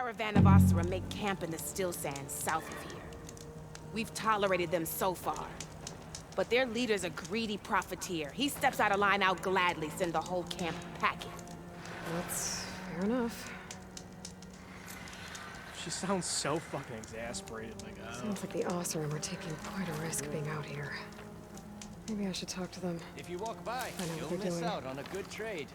caravan of Osira make camp in the still sands south of here. We've tolerated them so far. But their leader's a greedy profiteer. He steps out of line, I'll gladly send the whole camp packing. That's fair enough. She sounds so fucking exasperated, like, Sounds like the Osram are taking quite a risk being out here. Maybe I should talk to them. If you walk by, you'll miss out on a good trade.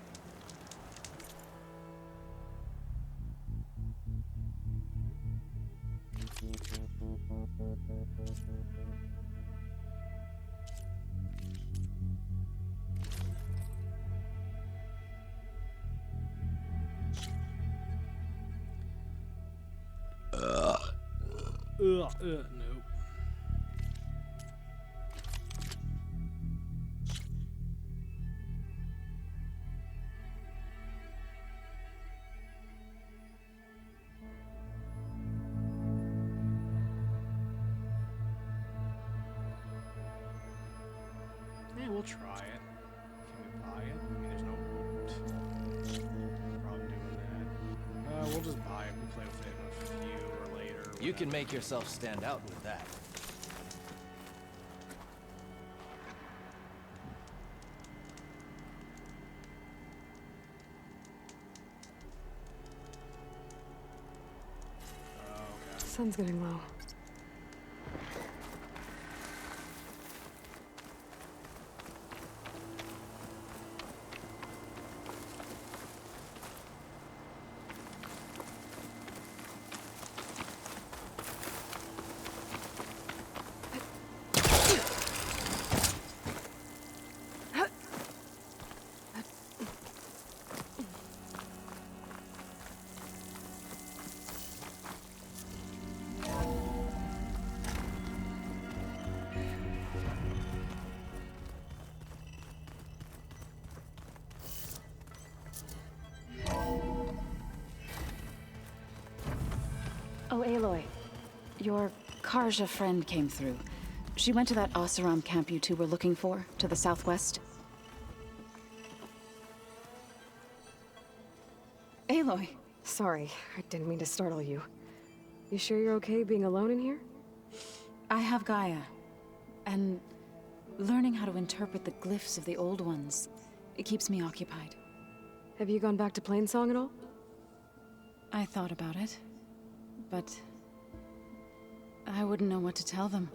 nope. Yeah, we'll try it. Can we buy it? I mean, there's no problem doing that. We'll just buy it. We'll play with it in a few or later. You can make yourself stand out with that. Sun's getting low. Oh, Aloy. Your Karja friend came through. She went to that Oseram camp you two were looking for, to the southwest. Aloy! Sorry, I didn't mean to startle you. You sure you're okay being alone in here? I have Gaia. And learning how to interpret the glyphs of the old ones, it keeps me occupied. Have you gone back to Plainsong at all? I thought about it. But I wouldn't know what to tell them.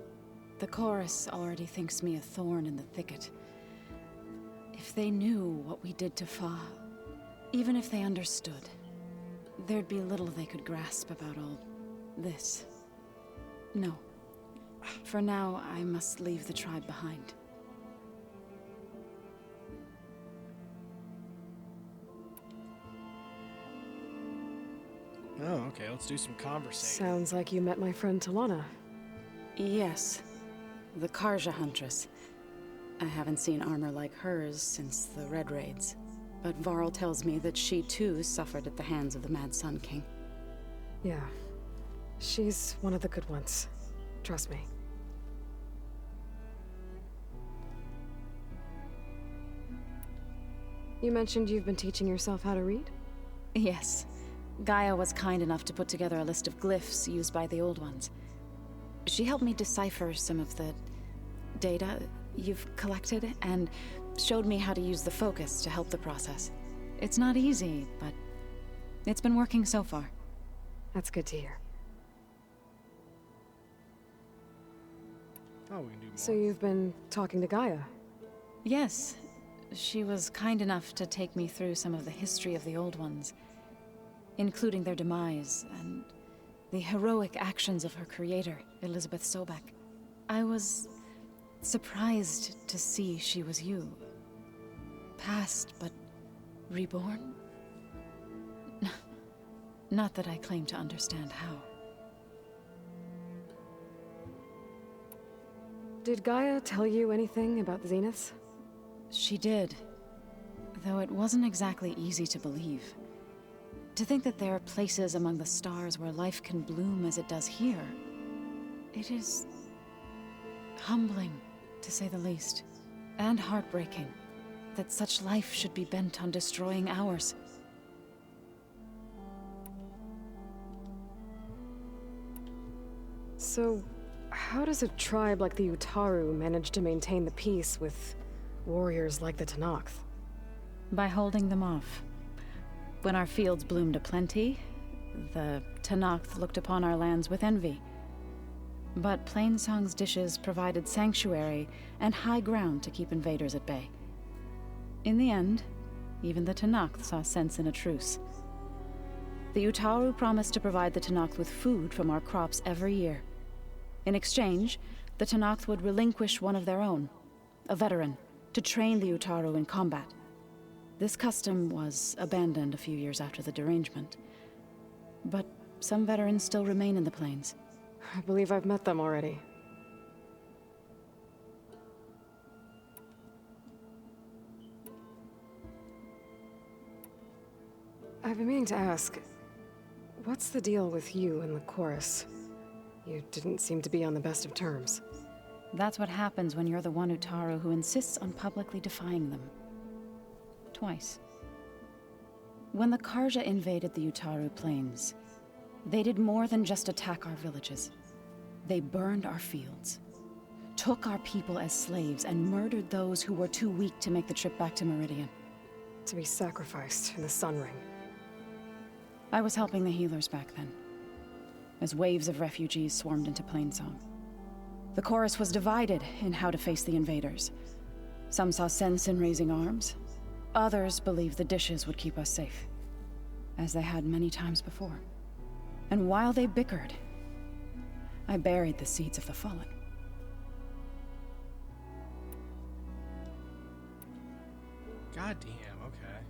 The chorus already thinks me a thorn in the thicket. If they knew what we did to Fa, even if they understood, there'd be little they could grasp about all this. No. For now, I must leave the tribe behind. Oh, okay, let's do some conversation. Sounds like you met my friend Talana. Yes. The Karja Huntress. I haven't seen armor like hers since the Red Raids. But Varl tells me that she too suffered at the hands of the Mad Sun King. Yeah. She's one of the good ones. Trust me. You mentioned you've been teaching yourself how to read? Yes. Gaia was kind enough to put together a list of glyphs used by the old ones. She helped me decipher some of the data you've collected, and showed me how to use the focus to help the process. It's not easy, but it's been working so far. That's good to hear. Oh, we can do more. So you've been talking to Gaia? Yes. She was kind enough to take me through some of the history of the old ones, including their demise and the heroic actions of her creator, Elizabeth Sobek. I was surprised to see she was you. Past, but reborn? Not that I claim to understand how. Did Gaia tell you anything about the Zeniths? She did, though it wasn't exactly easy to believe. To think that there are places among the stars where life can bloom as it does here, it is humbling, to say the least, and heartbreaking that such life should be bent on destroying ours. So, how does a tribe like the Utaru manage to maintain the peace with warriors like the Tenakth? By holding them off. When our fields bloomed aplenty, the Tenakth looked upon our lands with envy. But Plainsong's dishes provided sanctuary and high ground to keep invaders at bay. In the end, even the Tenakth saw sense in a truce. The Utaru promised to provide the Tenakth with food from our crops every year. In exchange, the Tenakth would relinquish one of their own, a veteran, to train the Utaru in combat. This custom was abandoned a few years after the derangement. But some veterans still remain in the plains. I believe I've met them already. I've been meaning to ask, what's the deal with you and the chorus? You didn't seem to be on the best of terms. That's what happens when you're the one Utaru who insists on publicly defying them. Twice. When the Karja invaded the Utaru plains, they did more than just attack our villages. They burned our fields, took our people as slaves, and murdered those who were too weak to make the trip back to Meridian. To be sacrificed in the Sun Ring. I was helping the healers back then, as waves of refugees swarmed into Plainsong. The chorus was divided in how to face the invaders. Some saw sense in raising arms. Others believed the dishes would keep us safe, as they had many times before. And while they bickered, I buried the seeds of the fallen. Goddamn, okay.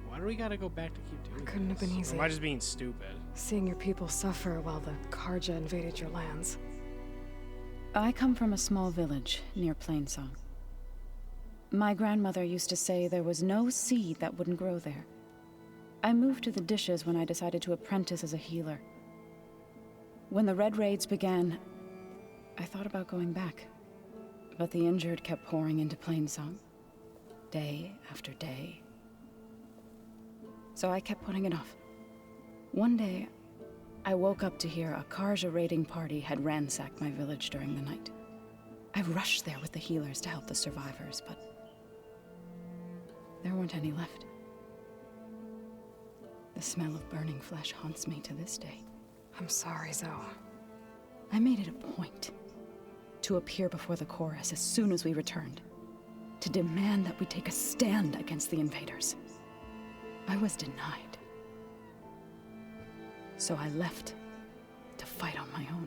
Why do we gotta go back to keep doing this? Couldn't have been easy. Or am I just being stupid? Seeing your people suffer while the Karja invaded your lands. I come from a small village near Plainsong. My grandmother used to say there was no seed that wouldn't grow there. I moved to the dishes when I decided to apprentice as a healer. When the Red Raids began, I thought about going back. But the injured kept pouring into Plainsong, day after day. So I kept putting it off. One day, I woke up to hear a Karja raiding party had ransacked my village during the night. I rushed there with the healers to help the survivors, but there weren't any left. The smell of burning flesh haunts me to this day. I'm sorry, Zoe. I made it a point to appear before the chorus as soon as we returned, to demand that we take a stand against the invaders. I was denied. So I left to fight on my own.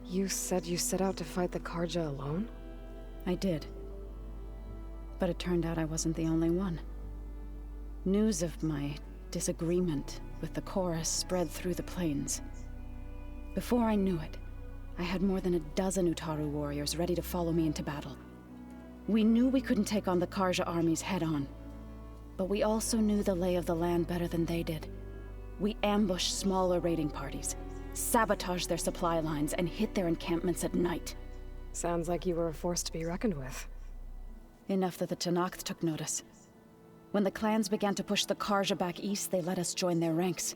You said you set out to fight the Karja alone? I did. But it turned out I wasn't the only one. News of my disagreement with the chorus spread through the plains. Before I knew it, I had more than a dozen Utaru warriors ready to follow me into battle. We knew we couldn't take on the Karja armies head-on, but we also knew the lay of the land better than they did. We ambushed smaller raiding parties, sabotaged their supply lines, and hit their encampments at night. Sounds like you were a force to be reckoned with. Enough that the Tenakth took notice. When the clans began to push the Karja back east, they let us join their ranks.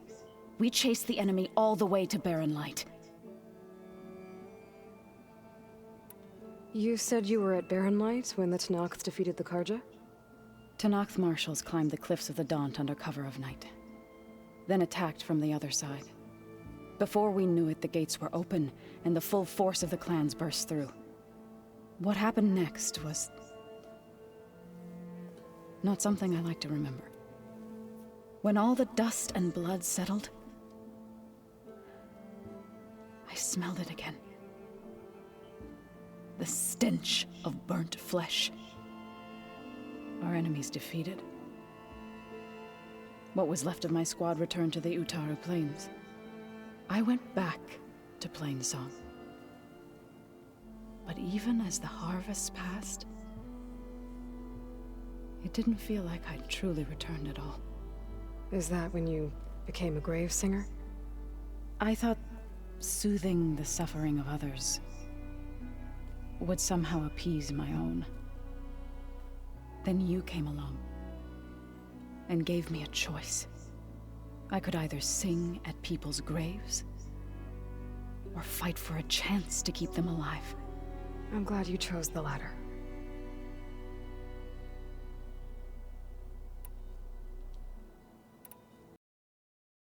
We chased the enemy all the way to Barren Light. You said you were at Barren Light when the Tenakth defeated the Karja? Tenakth marshals climbed the cliffs of the Daunt under cover of night, then attacked from the other side. Before we knew it, the gates were open, and the full force of the clans burst through. What happened next was not something I like to remember. When all the dust and blood settled, I smelled it again. The stench of burnt flesh. Our enemies defeated. What was left of my squad returned to the Utaru Plains. I went back to Plainsong. But even as the harvests passed, it didn't feel like I'd truly returned at all. Is that when you became a grave singer? I thought soothing the suffering of others would somehow appease my own. Then you came along. and gave me a choice. I could either sing at people's graves, or fight for a chance to keep them alive. I'm glad you chose the latter.